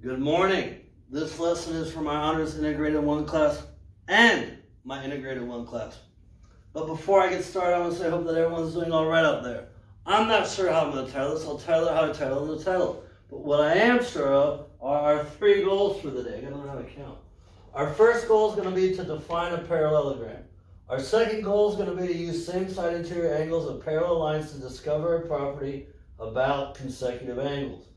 Good morning. This lesson is for my Honors Integrated 1 class and my Integrated 1 class. But before I get started, I want to say I hope that everyone's doing all right out there. I'm not sure how I'm going to title this. I'll title it how I title in the title. But what I am sure of are our 3 goals for the day. I got to learn how to count. Our first goal is going to be to define a parallelogram. Our second goal is going to be to use same-side interior angles of parallel lines to discover a property about consecutive angles.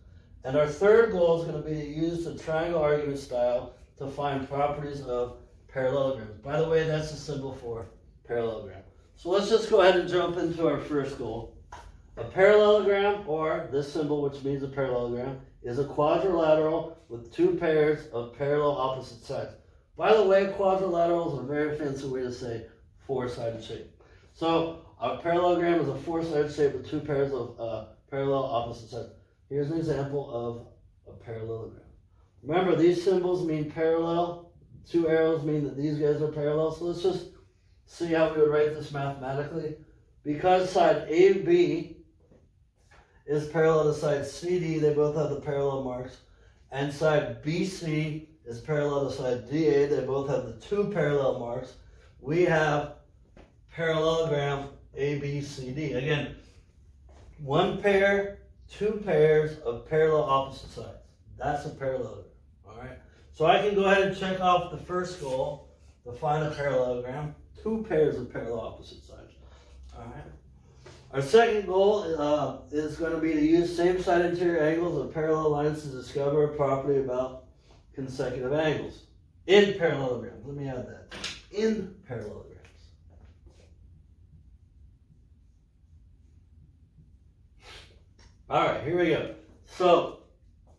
And our third goal is going to be to use the triangle argument style to find properties of parallelograms. By the way, that's the symbol for parallelogram. So let's just go ahead and jump into our first goal. A parallelogram, or this symbol, which means a parallelogram, is a quadrilateral with 2 pairs of parallel opposite sides. By the way, quadrilateral is a very fancy way to say 4-sided shape. So a parallelogram is a 4-sided shape with 2 pairs of parallel opposite sides. Here's an example of a parallelogram. Remember, these symbols mean parallel. 2 arrows mean that these guys are parallel. So let's just see how we would write this mathematically. Because side AB is parallel to side CD, they both have the parallel marks. And side BC is parallel to side DA, they both have the 2 parallel marks. We have parallelogram ABCD. Again, 1 pair, 2 pairs of parallel opposite sides. That's a parallelogram. All right. So I can go ahead and check off the first goal, define a parallelogram, 2 pairs of parallel opposite sides. All right. Our second goal is going to be to use same-side interior angles of parallel lines to discover a property about consecutive angles in parallelograms. Let me add that. In parallelograms. All right, here we go. So,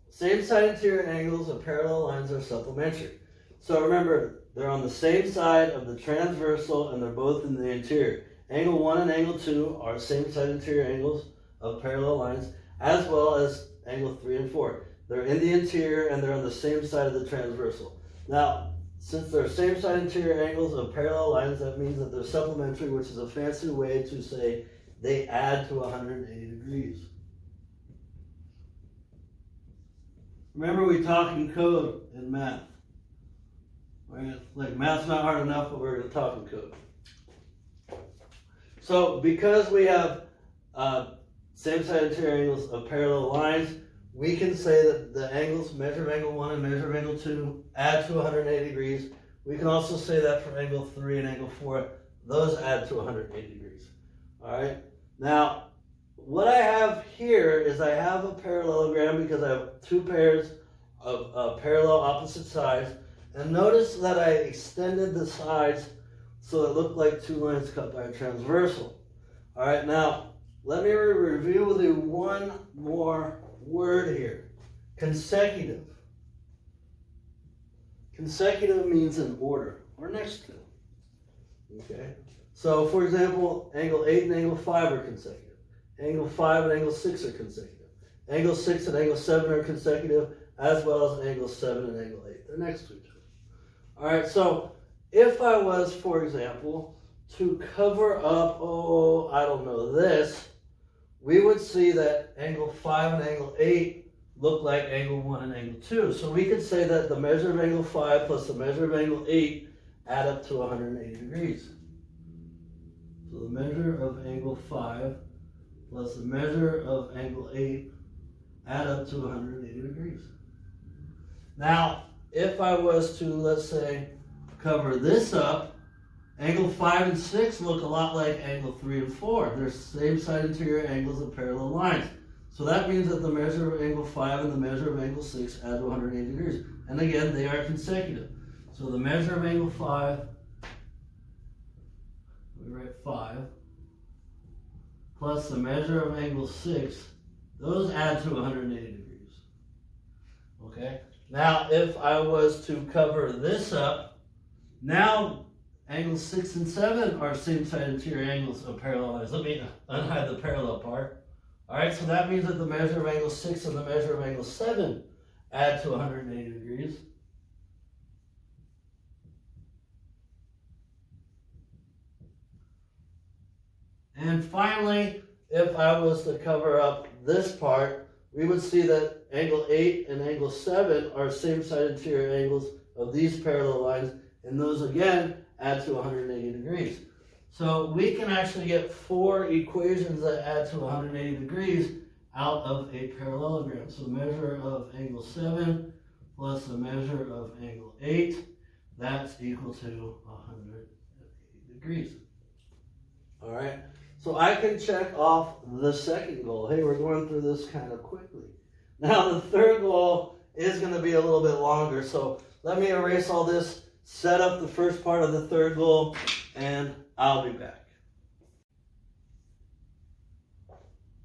same-side interior angles of parallel lines are supplementary. So remember, they're on the same side of the transversal and they're both in the interior. Angle 1 and angle 2 are same-side interior angles of parallel lines, as well as angle 3 and 4. They're in the interior and they're on the same side of the transversal. Now, since they're same-side interior angles of parallel lines, that means that they're supplementary, which is a fancy way to say they add to 180 degrees. Remember, we talk in code in math. Right? Like, math's not hard enough, but we're going to talk in code. So, because we have same-side interior angles of parallel lines, we can say that the angles, measure of angle 1 and measure of angle 2, add to 180 degrees. We can also say that for angle 3 and angle 4, those add to 180 degrees. All right? Now, what I have here is I have a parallelogram because I have 2 pairs of parallel opposite sides. And notice that I extended the sides so it looked like 2 lines cut by a transversal. All right, now let me review with you one more word here. Consecutive. Consecutive means in order or next to. Okay? So, for example, angle 8 and angle 5 are consecutive. Angle 5 and angle 6 are consecutive. Angle 6 and angle 7 are consecutive, as well as angle 7 and angle 8. They're next to each other. All right, so if I was, for example, to cover up, this, we would see that angle 5 and angle 8 look like angle 1 and angle 2. So we could say that the measure of angle 5 plus the measure of angle 8 add up to 180 degrees. So the measure of angle 5 plus the measure of angle 8 add up to 180 degrees. Now, if I was to, let's say, cover this up, angle 5 and 6 look a lot like angle 3 and 4. They're same-side interior angles of parallel lines. So that means that the measure of angle 5 and the measure of angle 6 add to 180 degrees. And again, they are consecutive. So the measure of angle 5, we write 5, plus the measure of angle 6, those add to 180 degrees. Okay? Now, if I was to cover this up, now angles 6 and 7 are same-side interior angles of parallel lines. Let me unhide the parallel part. All right, so that means that the measure of angle 6 and the measure of angle 7 add to 180 degrees. And finally, if I was to cover up this part, we would see that angle 8 and angle 7 are same side interior angles of these parallel lines, and those again add to 180 degrees. So we can actually get 4 equations that add to 180 degrees out of a parallelogram. So the measure of angle 7 plus the measure of angle 8, that's equal to 180 degrees. All right, so I can check off the second goal. Hey, we're going through this kind of quickly. Now the third goal is going to be a little bit longer, so let me erase all this, set up the first part of the third goal, and I'll be back.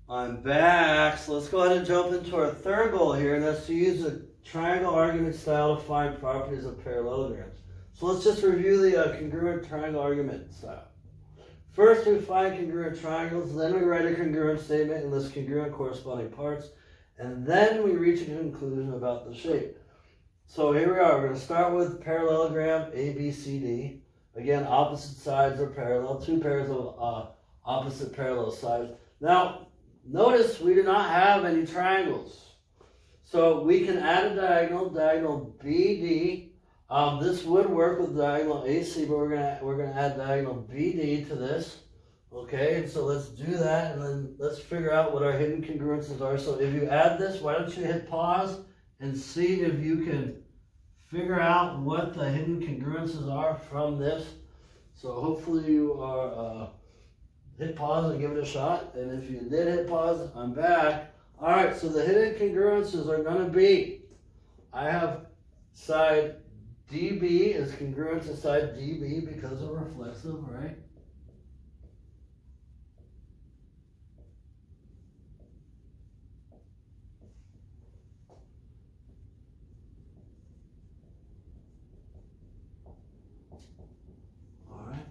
I'm back, so let's go ahead and jump into our third goal here, and that's to use a triangle argument style to find properties of parallelograms. So let's just review the congruent triangle argument style. First, we find congruent triangles, then we write a congruent statement and list congruent corresponding parts, and then we reach a conclusion about the shape. So here we are. We're going to start with parallelogram ABCD. Again, opposite sides are parallel, 2 pairs of opposite parallel sides. Now, notice we do not have any triangles. So we can add a diagonal BD. This would work with diagonal AC, but we're gonna add diagonal BD to this. Okay, and so let's do that, and then let's figure out what our hidden congruences are. So if you add this, why don't you hit pause and see if you can figure out what the hidden congruences are from this. So hopefully you are hit pause and give it a shot. And if you did hit pause, I'm back. All right, so the hidden congruences are going to be, I have side DB is congruent to side DB because of reflexive, right? All right.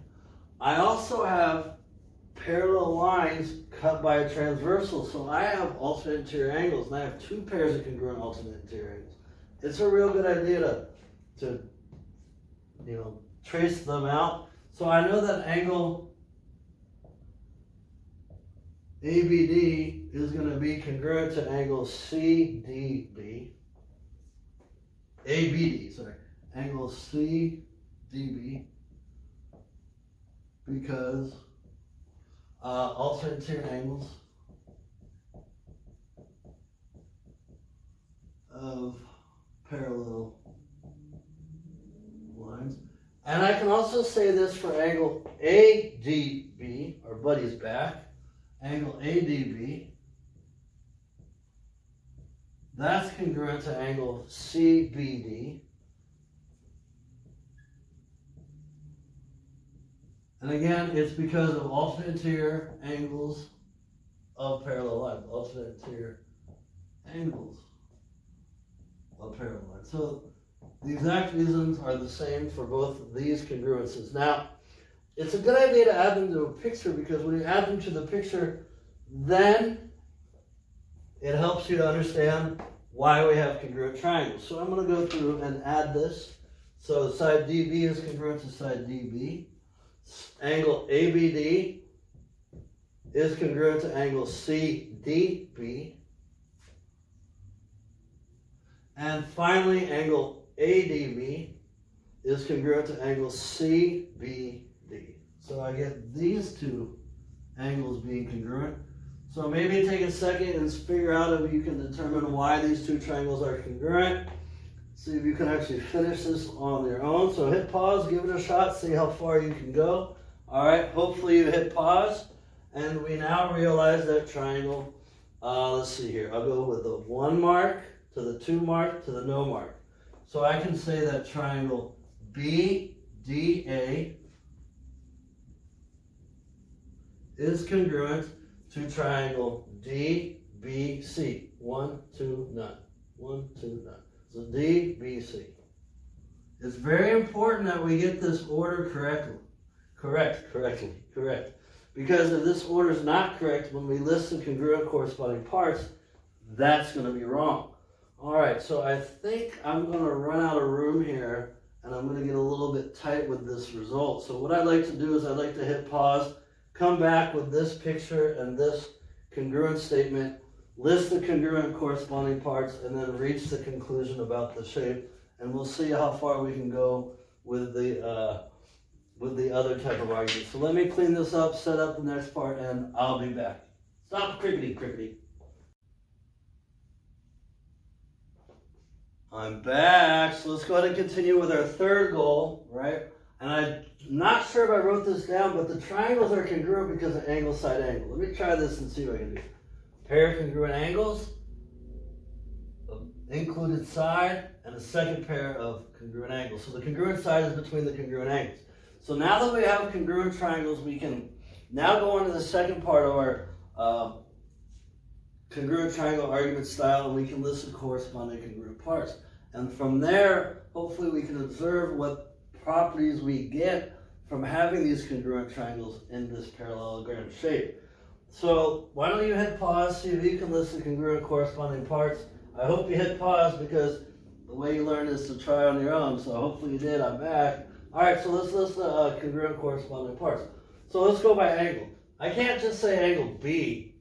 I also have parallel lines cut by a transversal, so I have alternate interior angles, and I have 2 pairs of congruent alternate interior angles. It's a real good idea to trace them out. So I know that angle ABD is going to be congruent to angle CDB. Angle CDB, because alternate interior angles of parallel lines. And I can also say this for angle ADB, our buddy's back, angle ADB, that's congruent to angle CBD. And again, it's because of alternate interior angles of parallel lines, alternate interior angles of parallel lines. So the exact reasons are the same for both of these congruences. Now, it's a good idea to add them to a picture, because when you add them to the picture, then it helps you to understand why we have congruent triangles. So I'm going to go through and add this. So side DB is congruent to side DB. Angle ABD is congruent to angle CDB. And finally, angle ADB is congruent to angle CBD. So I get these 2 angles being congruent. So maybe take a second and figure out if you can determine why these 2 triangles are congruent. See if you can actually finish this on your own. So hit pause, give it a shot, see how far you can go. All right, hopefully you hit pause. And we now realize that triangle, let's see here. I'll go with the 1 mark, to the 2 mark, to the no mark. So I can say that triangle BDA is congruent to triangle DBC. 1, 2, none. 1, 2, none. So DBC. It's very important that we get this order correctly. Correct. Because if this order is not correct, when we list the congruent corresponding parts, that's going to be wrong. All right, so I think I'm going to run out of room here, and I'm going to get a little bit tight with this result. So what I'd like to do is I'd like to hit pause, come back with this picture and this congruent statement, list the congruent corresponding parts, and then reach the conclusion about the shape. And we'll see how far we can go with the other type of argument. So let me clean this up, set up the next part, and I'll be back. Stop crickety. I'm back. So let's go ahead and continue with our third goal, right? And I'm not sure if I wrote this down, but the triangles are congruent because of angle side angle. Let me try this and see what I can do. Pair of congruent angles, included side, and a second pair of congruent angles. So the congruent side is between the congruent angles. So now that we have congruent triangles, we can now go on to the second part of our congruent triangle argument style, and we can list the corresponding congruent parts. And from there, hopefully we can observe what properties we get from having these congruent triangles in this parallelogram shape. So why don't you hit pause, see if you can list the congruent corresponding parts. I hope you hit pause because the way you learn is to try on your own, so hopefully you did. I'm back. All right, so let's list the congruent corresponding parts. So let's go by angle. I can't just say angle B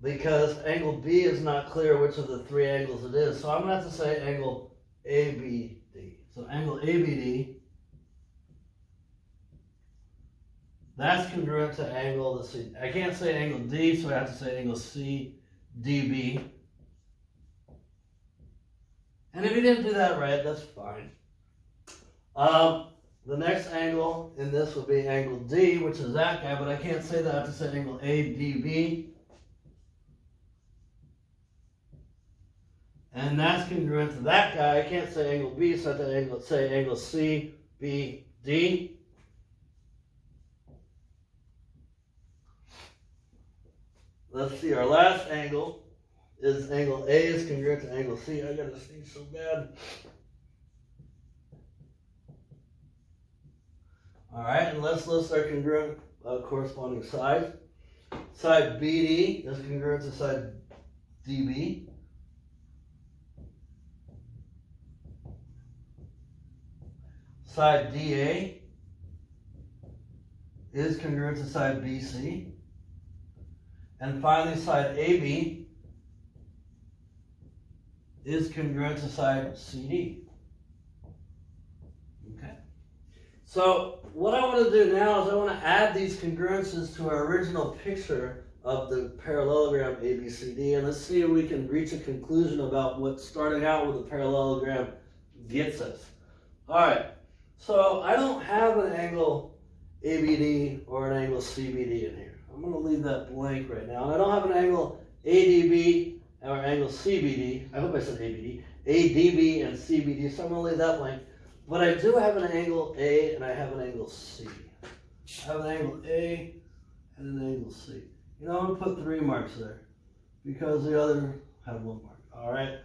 because angle B is not clear which of the three angles it is. So I'm going to have to say angle ABD. So angle ABD, that's congruent to angle, let's see, I can't say angle D, so I have to say angle CDB. And if you didn't do that right, that's fine. The next angle in this would be angle D, which is that guy, but I can't say that. I have to say angle ADB. And that's congruent to that guy. I can't say angle B, so I have to say angle CBD. Let's see, our last angle is angle A is congruent to angle C. I gotta sneeze so bad. All right, and let's list our congruent corresponding sides. Side BD is congruent to side DB. Side DA is congruent to side BC. And finally, side AB is congruent to side CD. Okay. So what I want to do now is I want to add these congruences to our original picture of the parallelogram ABCD, and let's see if we can reach a conclusion about what starting out with a parallelogram gets us. All right. So I don't have an angle ABD or an angle CBD in here. I'm going to leave that blank right now. And I don't have an angle ADB or angle CBD. I hope I said ABD. ADB and CBD, so I'm going to leave that blank. But I do have an angle A and I have an angle C. I have an angle A and an angle C. You know, I'm going to put 3 marks there because the other have 1 mark. All right.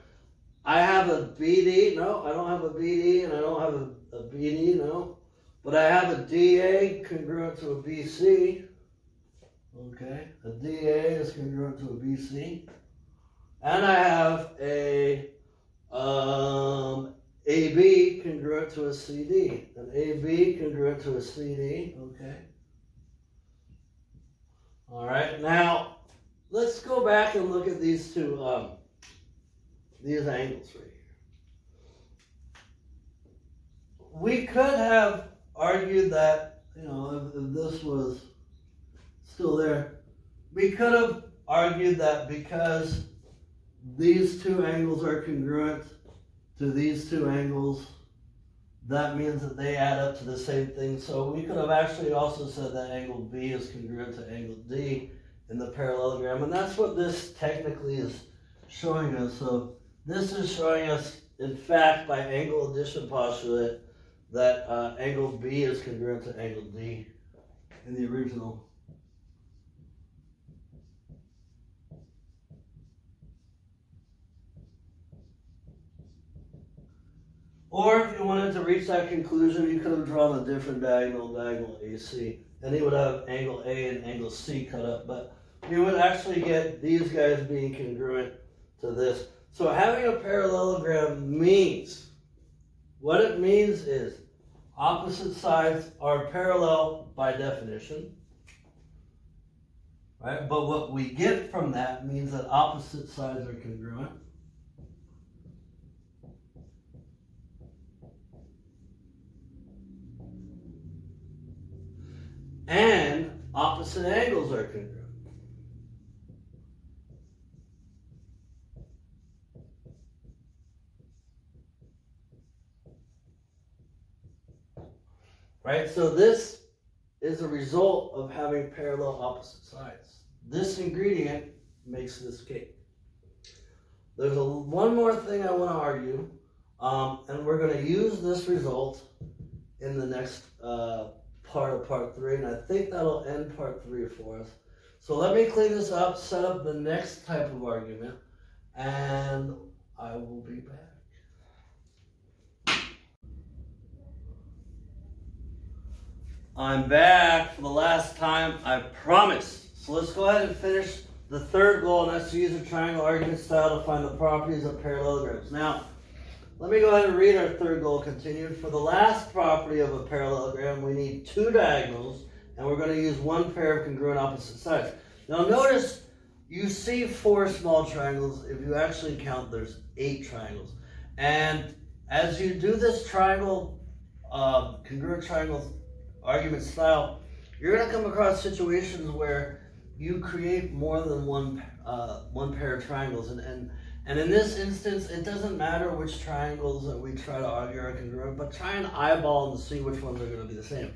I have a BD. No, I don't have a BD, and I don't have a BD. No. But I have a DA congruent to a BC. Okay. A DA is congruent to a BC. And I have a AB congruent to a CD. An AB congruent to a CD. Okay. All right. Now, let's go back and look at these two these angles right here. We could have argued that, you know, if this was still there, we could have argued that because these two angles are congruent to these two angles, that means that they add up to the same thing. So we could have actually also said that angle B is congruent to angle D in the parallelogram, and that's what this technically is showing us. So this is showing us, in fact, by angle addition postulate, that angle B is congruent to angle D in the original. Or if you wanted to reach that conclusion, you could have drawn a different diagonal AC, and it would have angle A and angle C cut up, but you would actually get these guys being congruent to this. So having a parallelogram means, what it means is opposite sides are parallel by definition. right? But what we get from that means that opposite sides are congruent. And opposite angles are congruent. Right? So this is a result of having parallel opposite sides. This ingredient makes this cake. There's one more thing I want to argue, and we're going to use this result in the next part of part 3, and I think that'll end part 3 for us. So let me clean this up, set up the next type of argument, and I will be back. I'm back for the last time, I promise. So let's go ahead and finish the third goal, and that's to use a triangle argument style to find the properties of parallelograms. Now, let me go ahead and read our third goal continued. For the last property of a parallelogram, we need 2 diagonals, and we're going to use 1 pair of congruent opposite sides. Now notice, you see 4 small triangles. If you actually count, there's 8 triangles. And as you do this triangle, congruent triangle argument style, you're going to come across situations where you create more than one pair of triangles. And in this instance, it doesn't matter which triangles that we try to argue are congruent, but try and eyeball and see which ones are going to be the same.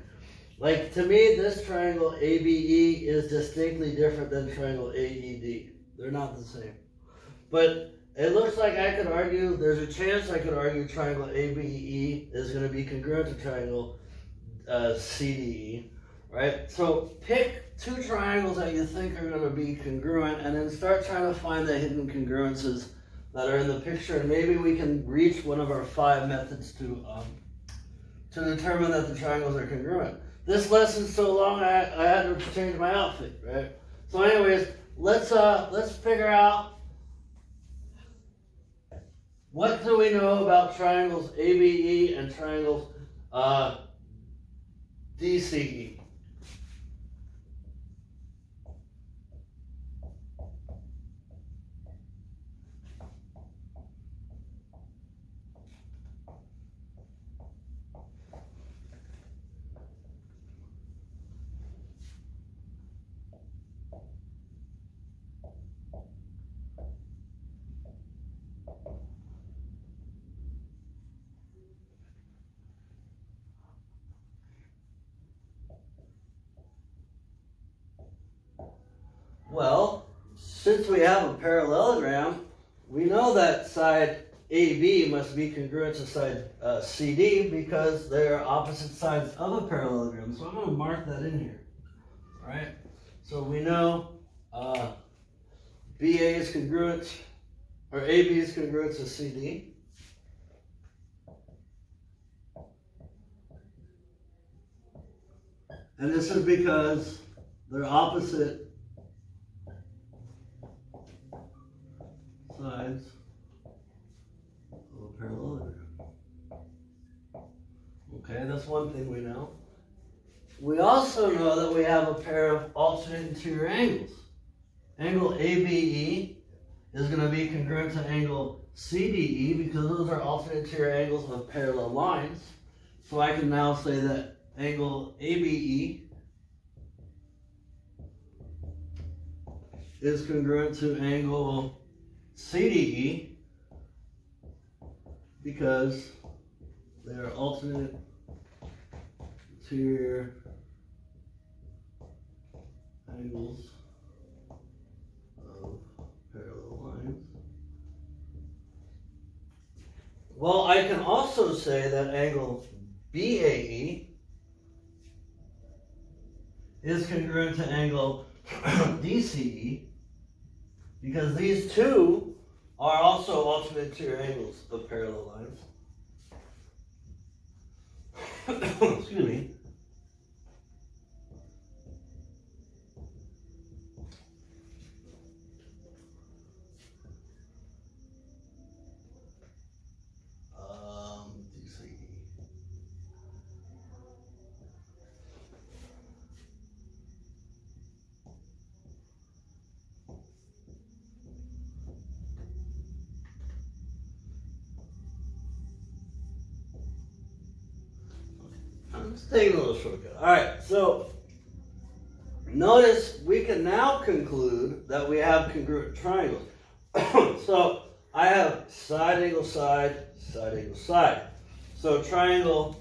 Like, to me, this triangle ABE is distinctly different than triangle AED. They're not the same. But it looks like I could argue, there's a chance I could argue triangle ABE is going to be congruent to triangle CDE, right? So pick 2 triangles that you think are going to be congruent, and then start trying to find the hidden congruences that are in the picture, and maybe we can reach one of our 5 methods to determine that the triangles are congruent. This lesson's so long, I had to change my outfit, right? So anyways, let's figure out, what do we know about triangles ABE and triangles DCE? Well, since we have a parallelogram, we know that side AB must be congruent to side CD because they are opposite sides of a parallelogram. So I'm going to mark that in here. All right? So we know BA is congruent, or AB is congruent to CD. And this is because they're opposite sides of a parallelogram. Okay, that's one thing we know. We also know that we have a pair of alternate interior angles. Angle ABE is going to be congruent to angle CDE because those are alternate interior angles of parallel lines. So I can now say that angle ABE is congruent to angle CDE because they are alternate interior angles of parallel lines. Well, I can also say that angle BAE is congruent to angle DCE because these 2 are also alternate interior angles of parallel lines. Excuse me. DCE. taking a little shortcut. All right, so notice we can now conclude that we have congruent triangles. So I have side angle side, side angle side. So triangle.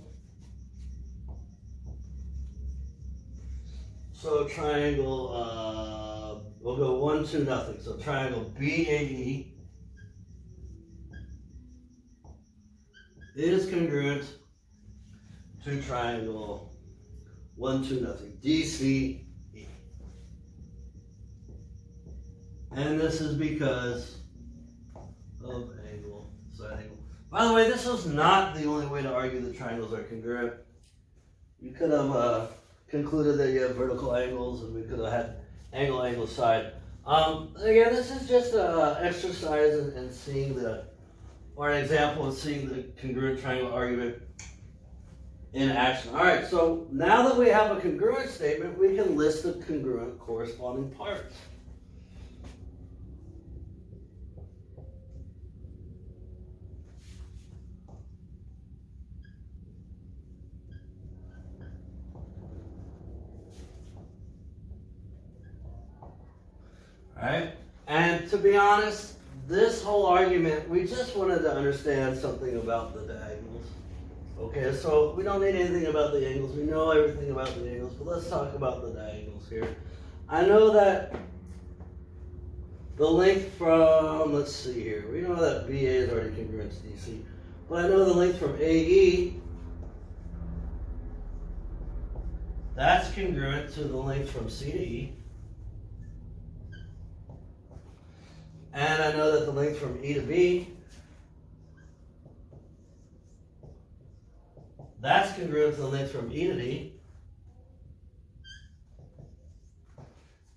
So triangle, we'll go 1, 2, nothing. So triangle BAE is congruent to triangle 1, 2, nothing, DCE. And this is because of angle, side angle. By the way, this was not the only way to argue that triangles are congruent. You could have concluded that you have vertical angles, and we could have had angle, angle, side. Again, this is just an exercise in seeing or an example of seeing the congruent triangle argument in action. All right, so now that we have a congruent statement, we can list the congruent corresponding parts. Right? And to be honest, this whole argument, we just wanted to understand something about the diagonals. Okay, so we don't need anything about the angles. We know everything about the angles, but let's talk about the diagonals here. I know that the length from, let's see here, we know that BA is already congruent to DC, but I know the length from AE, that's congruent to the length from C to E. And I know that the length from E to B, that's congruent to the length from E to D.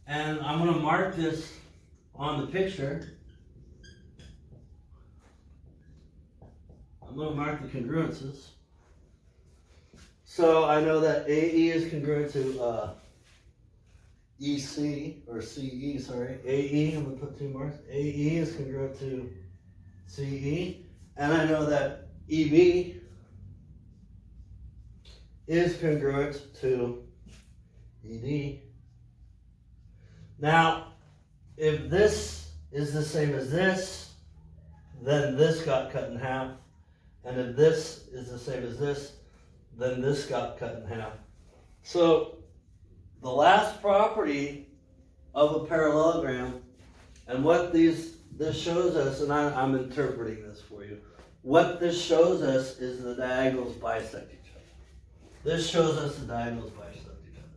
And I'm going to mark this on the picture. I'm going to mark the congruences. So I know that AE is congruent to EC, or CE, sorry, AE, I'm going to put 2 marks. AE is congruent to CE, and I know that EB is congruent to ED. Now, if this is the same as this, then this got cut in half, and if this is the same as this, then this got cut in half. So, the last property of a parallelogram, and what this shows us, and I'm interpreting this for you, what this shows us is the diagonals bisect each other. This shows us the diagonals bisect each other.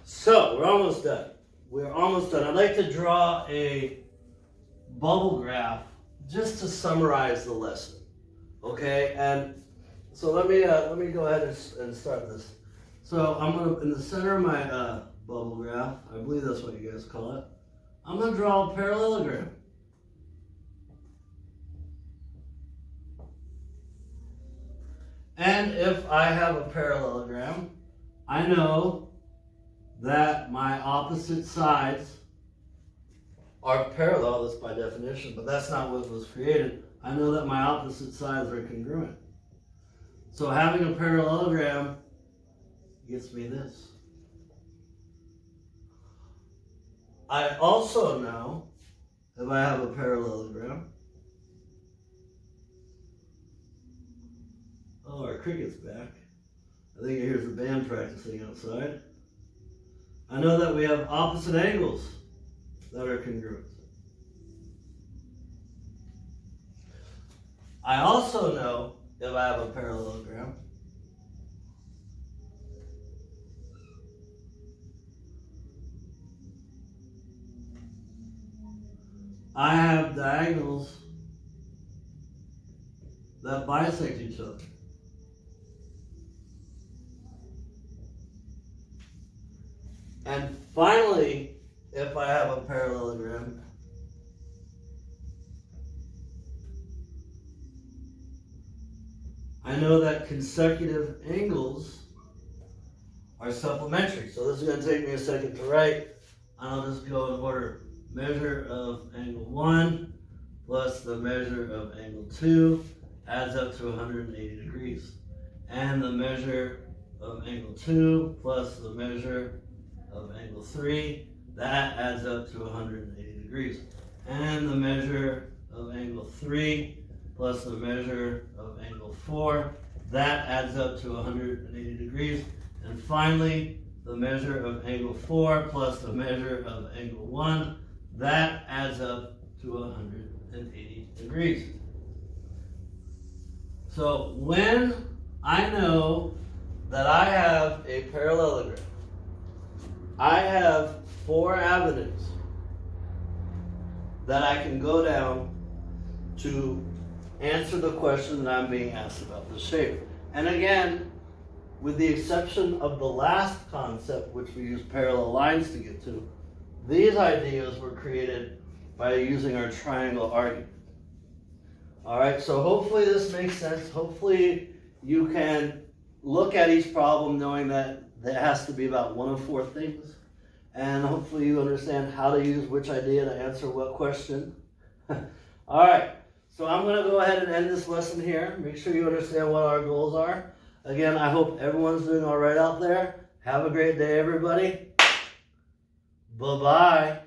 So, we're almost done. We're almost done. I'd like to draw a bubble graph just to summarize the lesson. Okay? And so let me go ahead and start this. So I'm going to, in the center of my bubble graph, I believe that's what you guys call it, I'm going to draw a parallelogram. And if I have a parallelogram, I know that my opposite sides are parallel, that's by definition, but that's not what was created. I know that my opposite sides are congruent. So having a parallelogram gets me this. I also know, if I have a parallelogram, oh, our cricket's back. I think here's the band practicing outside. I know that we have opposite angles that are congruent. I also know, if I have a parallelogram, I have diagonals that bisect each other. And finally, if I have a parallelogram, I know that consecutive angles are supplementary. So this is going to take me a second to write. I'll just go in order. Measure of angle 1 plus the measure of angle 2 adds up to 180 degrees. And the measure of angle 2 plus the measure of angle 3, that adds up to 180 degrees. And the measure of angle 3 plus the measure of angle 4, that adds up to 180 degrees. And finally, the measure of angle 4 plus the measure of angle 1, that adds up to 180 degrees. So when I know that I have a parallelogram, I have 4 avenues that I can go down to answer the question that I'm being asked about the shape. And again, with the exception of the last concept, which we use parallel lines to get to, these ideas were created by using our triangle argument. All right, so hopefully this makes sense. Hopefully you can look at each problem knowing that there has to be about 1 of 4 things. And hopefully you understand how to use which idea to answer what question. All right, so I'm going to go ahead and end this lesson here. Make sure you understand what our goals are. Again, I hope everyone's doing all right out there. Have a great day, everybody. Bye-bye.